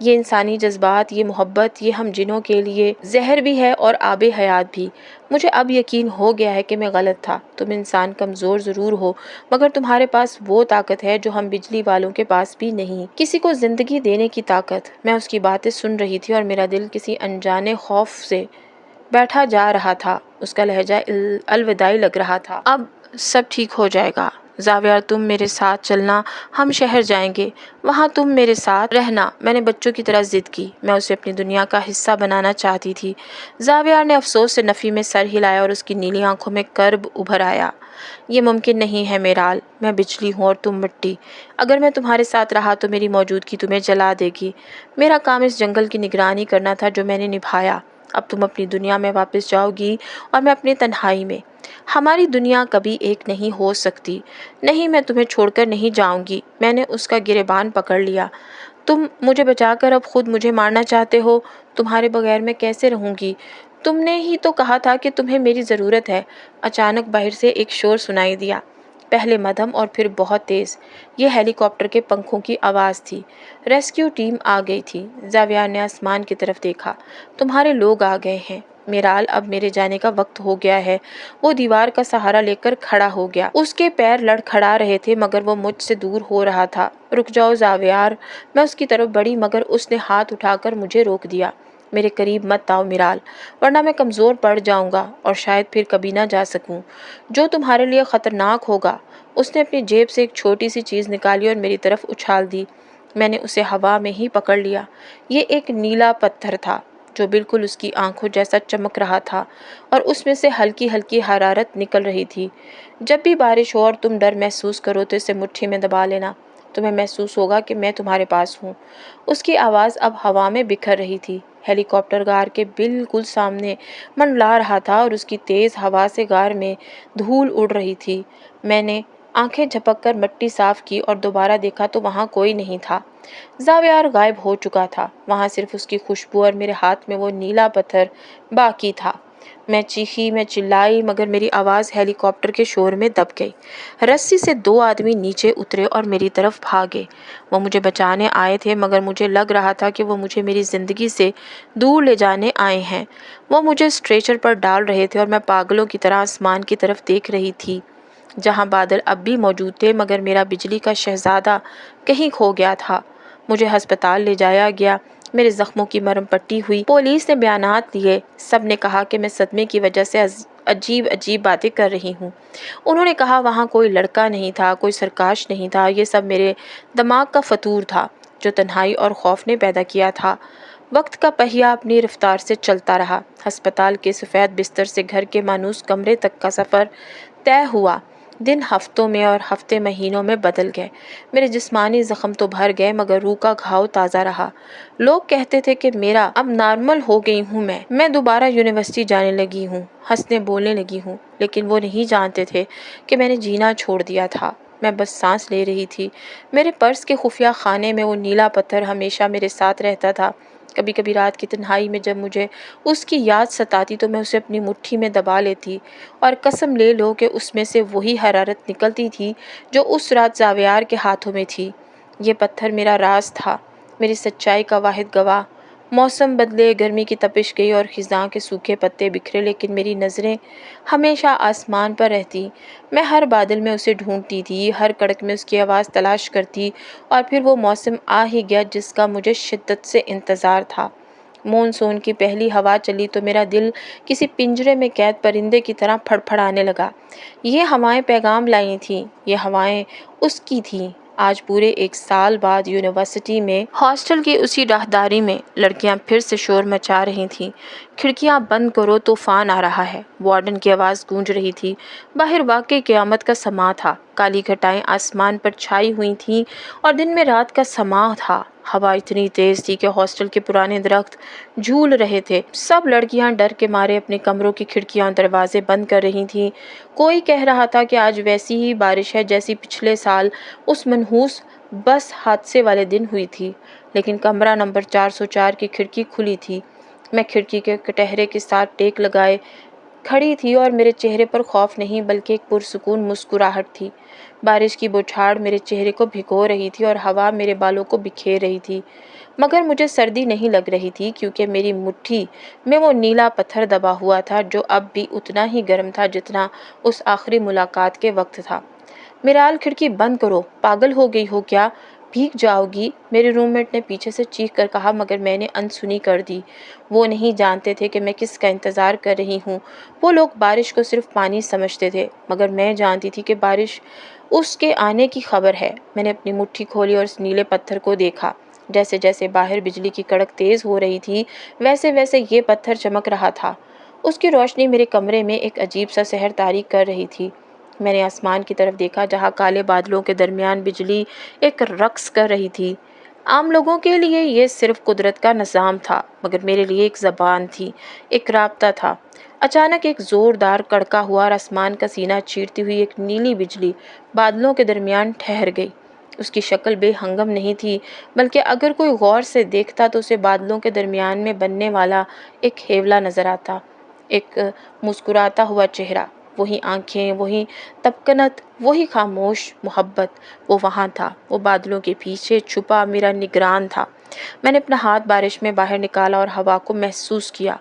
یہ انسانی جذبات، یہ محبت، یہ ہم جنوں کے لیے زہر بھی ہے اور آب حیات بھی۔ مجھے اب یقین ہو گیا ہے کہ میں غلط تھا۔ تم انسان کمزور ضرور ہو، مگر تمہارے پاس وہ طاقت ہے جو ہم بجلی والوں کے پاس بھی نہیں، کسی کو زندگی دینے کی طاقت۔ میں اس کی باتیں سن رہی تھی اور میرا دل کسی انجانے خوف سے بیٹھا جا رہا تھا۔ اس کا لہجہ الوداعی لگ رہا تھا۔ اب سب ٹھیک ہو جائے گا زاویار، تم میرے ساتھ چلنا، ہم شہر جائیں گے، وہاں تم میرے ساتھ رہنا۔ میں نے بچوں کی طرح ضد کی، میں اسے اپنی دنیا کا حصہ بنانا چاہتی تھی۔ زاویار نے افسوس سے نفی میں سر ہلایا اور اس کی نیلی آنکھوں میں کرب ابھر آیا۔ یہ ممکن نہیں ہے میرال، میں بجلی ہوں اور تم مٹی۔ اگر میں تمہارے ساتھ رہا تو میری موجودگی تمہیں جلا دے گی۔ میرا کام اس جنگل کی نگرانی کرنا تھا جو میں نے نبھایا۔ اب تم اپنی دنیا میں واپس جاؤ گی اور میں اپنی تنہائی میں۔ ہماری دنیا کبھی ایک نہیں ہو سکتی۔ نہیں، میں تمہیں چھوڑ کر نہیں جاؤں گی۔ میں نے اس کا گریبان پکڑ لیا۔ تم مجھے بچا کر اب خود مجھے مارنا چاہتے ہو؟ تمہارے بغیر میں کیسے رہوں گی؟ تم نے ہی تو کہا تھا کہ تمہیں میری ضرورت ہے۔ اچانک باہر سے ایک شور سنائی دیا، پہلے مدھم اور پھر بہت تیز۔ یہ ہیلی کاپٹر کے پنکھوں کی آواز تھی۔ ریسکیو ٹیم آ گئی تھی۔ زاویار نے آسمان کی طرف دیکھا۔ تمہارے لوگ آ گئے ہیں میرال، اب میرے جانے کا وقت ہو گیا ہے۔ وہ دیوار کا سہارا لے کر کھڑا ہو گیا۔ اس کے پیر لڑکھڑا رہے تھے مگر وہ مجھ سے دور ہو رہا تھا۔ رک جاؤ زاویار، میں اس کی طرف بڑھی مگر اس نے ہاتھ اٹھا کر مجھے روک دیا۔ میرے قریب مت آؤ میرال، ورنہ میں کمزور پڑ جاؤں گا اور شاید پھر کبھی نہ جا سکوں۔ جو تمہارے لیے خطرناک ہوگا۔ اس نے اپنی جیب سے ایک چھوٹی سی چیز نکالی اور میری طرف اچھال دی۔ میں نے اسے ہوا میں ہی پکڑ لیا۔ یہ ایک نیلا پتھر تھا جو بالکل اس کی آنکھوں جیسا چمک رہا تھا اور اس میں سے ہلکی ہلکی حرارت نکل رہی تھی۔ جب بھی بارش ہو اور تم ڈر محسوس کرو تو اسے مٹھی میں دبا لینا، تمہیں محسوس ہوگا کہ میں تمہارے پاس ہوں۔ اس کی آواز اب ہوا میں بکھر رہی تھی۔ ہیلی کاپٹر غار کے بالکل سامنے منڈلا رہا تھا اور اس کی تیز ہوا سے غار میں دھول اڑ رہی تھی۔ میں نے آنکھیں جھپک کر مٹی صاف کی اور دوبارہ دیکھا تو وہاں کوئی نہیں تھا۔ زاویار غائب ہو چکا تھا۔ وہاں صرف اس کی خوشبو اور میرے ہاتھ میں وہ نیلا پتھر باقی تھا۔ میں چیخی، میں چلائی مگر میری آواز ہیلی کاپٹر کے شور میں دب گئی۔ رسی سے 2 آدمی نیچے اترے اور میری طرف بھاگے۔ وہ مجھے بچانے آئے تھے مگر مجھے لگ رہا تھا کہ وہ مجھے میری زندگی سے دور لے جانے آئے ہیں۔ وہ مجھے اسٹریچر پر ڈال رہے تھے اور میں پاگلوں کی طرح آسمان کی طرف دیکھ رہی تھی جہاں بادل اب بھی موجود تھے مگر میرا بجلی کا شہزادہ کہیں کھو گیا تھا۔ مجھے ہسپتال لے جایا گیا، میرے زخموں کی مرہم پٹی ہوئی۔ پولیس نے بیانات لیے، سب نے کہا کہ میں صدمے کی وجہ سے عجیب عجیب باتیں کر رہی ہوں۔ انہوں نے کہا وہاں کوئی لڑکا نہیں تھا، کوئی سرکش نہیں تھا، یہ سب میرے دماغ کا فطور تھا جو تنہائی اور خوف نے پیدا کیا تھا۔ وقت کا پہیہ اپنی رفتار سے چلتا رہا۔ ہسپتال کے سفید بستر سے گھر کے مانوس کمرے تک کا سفر طے ہوا۔ دن ہفتوں میں اور ہفتے مہینوں میں بدل گئے۔ میرے جسمانی زخم تو بھر گئے مگر روح کا گھاؤ تازہ رہا۔ لوگ کہتے تھے کہ میرا اب نارمل ہو گئی ہوں، میں دوبارہ یونیورسٹی جانے لگی ہوں، ہنسنے بولنے لگی ہوں، لیکن وہ نہیں جانتے تھے کہ میں نے جینا چھوڑ دیا تھا۔ میں بس سانس لے رہی تھی۔ میرے پرس کے خفیہ خانے میں وہ نیلا پتھر ہمیشہ میرے ساتھ رہتا تھا۔ کبھی کبھی رات کی تنہائی میں جب مجھے اس کی یاد ستاتی تو میں اسے اپنی مٹھی میں دبا لیتی اور قسم لے لو کہ اس میں سے وہی حرارت نکلتی تھی جو اس رات زاویار کے ہاتھوں میں تھی۔ یہ پتھر میرا راز تھا، میری سچائی کا واحد گواہ۔ موسم بدلے، گرمی کی تپش گئی اور خزاں کے سوکھے پتے بکھرے لیکن میری نظریں ہمیشہ آسمان پر رہتی۔ میں ہر بادل میں اسے ڈھونڈتی تھی، ہر کڑک میں اس کی آواز تلاش کرتی اور پھر وہ موسم آ ہی گیا جس کا مجھے شدت سے انتظار تھا۔ مونسون کی پہلی ہوا چلی تو میرا دل کسی پنجرے میں قید پرندے کی طرح پھڑ پھڑانے لگا۔ یہ ہوائیں پیغام لائی تھیں، یہ ہوائیں اس کی تھیں۔ آج پورے 1 سال بعد یونیورسٹی میں ہاسٹل کی اسی راہداری میں لڑکیاں پھر سے شور مچا رہی تھیں۔ کھڑکیاں بند کرو، طوفان آ رہا ہے، وارڈن کی آواز گونج رہی تھی۔ باہر واقعی قیامت کا سماں تھا۔ کالی گھٹائیں آسمان پر چھائی ہوئی تھیں اور دن میں رات کا سماں تھا۔ ہوا اتنی تیز تھی کہ ہاسٹل کے پرانے درخت جھول رہے تھے۔ سب لڑکیاں ڈر کے مارے اپنے کمروں کی کھڑکیاں اور دروازے بند کر رہی تھیں۔ کوئی کہہ رہا تھا کہ آج ویسی ہی بارش ہے جیسی پچھلے سال اس منحوس بس حادثے والے دن ہوئی تھی، لیکن کمرہ نمبر 404 کی کھڑکی کھلی تھی۔ میں کھڑکی کے کٹہرے کے ساتھ ٹیک لگائے کھڑی تھی اور میرے چہرے پر خوف نہیں بلکہ ایک پرسکون مسکراہٹ تھی۔ بارش کی بوچھاڑ میرے چہرے کو بھگو رہی تھی اور ہوا میرے بالوں کو بکھیر رہی تھی، مگر مجھے سردی نہیں لگ رہی تھی کیونکہ میری مٹھی میں وہ نیلا پتھر دبا ہوا تھا جو اب بھی اتنا ہی گرم تھا جتنا اس آخری ملاقات کے وقت تھا۔ میرال کھڑکی بند کرو، پاگل ہو گئی ہو کیا؟ بھیگ جاؤ گی، میرے روم میٹ نے پیچھے سے چیخ کر کہا، مگر میں نے انسنی کر دی۔ وہ نہیں جانتے تھے کہ میں کس کا انتظار کر رہی ہوں۔ وہ لوگ بارش کو صرف پانی سمجھتے تھے، مگر میں جانتی تھی کہ بارش اس کے آنے کی خبر ہے۔ میں نے اپنی مٹھی کھولی اور اس نیلے پتھر کو دیکھا۔ جیسے جیسے باہر بجلی کی کڑک تیز ہو رہی تھی، ویسے ویسے یہ پتھر چمک رہا تھا۔ اس کی روشنی میرے کمرے میں ایک عجیب سا سحر طاری کر رہی تھی۔ میں نے آسمان کی طرف دیکھا جہاں کالے بادلوں کے درمیان بجلی ایک رقص کر رہی تھی۔ عام لوگوں کے لیے یہ صرف قدرت کا نظام تھا، مگر میرے لیے ایک زبان تھی، ایک رابطہ تھا۔ اچانک ایک زوردار کڑکا ہوا اور آسمان کا سینہ چیرتی ہوئی ایک نیلی بجلی بادلوں کے درمیان ٹھہر گئی۔ اس کی شکل بے ہنگم نہیں تھی، بلکہ اگر کوئی غور سے دیکھتا تو اسے بادلوں کے درمیان میں بننے والا ایک ہیولا نظر آتا، ایک مسکراتا ہوا چہرہ، وہی آنکھیں، وہی تپکنت، وہی خاموش محبت۔ وہ وہاں تھا، وہ بادلوں کے پیچھے چھپا میرا نگران تھا۔ میں نے اپنا ہاتھ بارش میں باہر نکالا اور ہوا کو محسوس کیا۔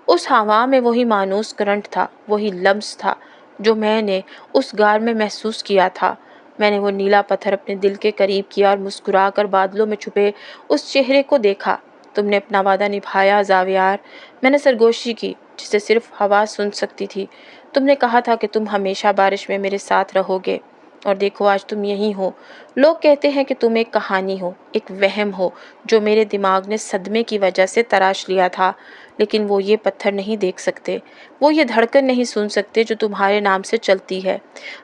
اس ہوا میں وہی مانوس کرنٹ تھا، وہی لمس تھا جو میں نے اس غار میں محسوس کیا تھا۔ میں نے وہ نیلا پتھر اپنے دل کے قریب کیا اور مسکرا کر بادلوں میں چھپے اس چہرے کو دیکھا۔ تم نے اپنا وعدہ نبھایا زاویار، میں نے سرگوشی کی جسے صرف ہوا سن سکتی تھی۔ تم نے کہا تھا کہ تم ہمیشہ بارش میں میرے ساتھ رہو گے، اور دیکھو آج تم یہی ہو۔ لوگ کہتے ہیں کہ تم ایک کہانی ہو، ایک وہم ہو جو میرے دماغ نے صدمے کی وجہ سے تراش لیا تھا، لیکن وہ یہ پتھر نہیں دیکھ سکتے، وہ یہ دھڑکن نہیں سن سکتے جو تمہارے نام سے چلتی ہے۔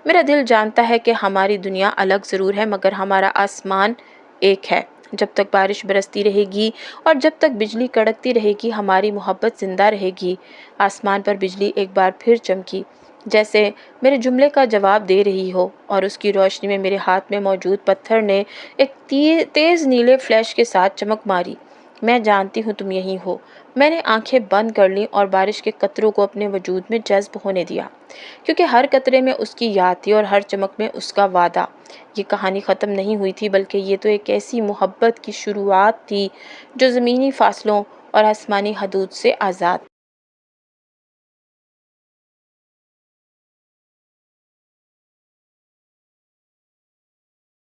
میرا دل جانتا ہے کہ ہماری دنیا الگ ضرور ہے، مگر ہمارا آسمان ایک ہے۔ جب تک بارش برستی رہے گی اور جب تک بجلی کڑکتی رہے گی، ہماری محبت زندہ رہے گی۔ آسمان پر بجلی ایک بار پھر چمکی، جیسے میرے جملے کا جواب دے رہی ہو، اور اس کی روشنی میں میرے ہاتھ میں موجود پتھر نے ایک تیز نیلے فلیش کے ساتھ چمک ماری۔ میں جانتی ہوں تم یہی ہو۔ میں نے آنکھیں بند کر لیں اور بارش کے قطروں کو اپنے وجود میں جذب ہونے دیا، کیونکہ ہر قطرے میں اس کی یاد تھی اور ہر چمک میں اس کا وعدہ۔ یہ کہانی ختم نہیں ہوئی تھی، بلکہ یہ تو ایک ایسی محبت کی شروعات تھی جو زمینی فاصلوں اور آسمانی حدود سے آزاد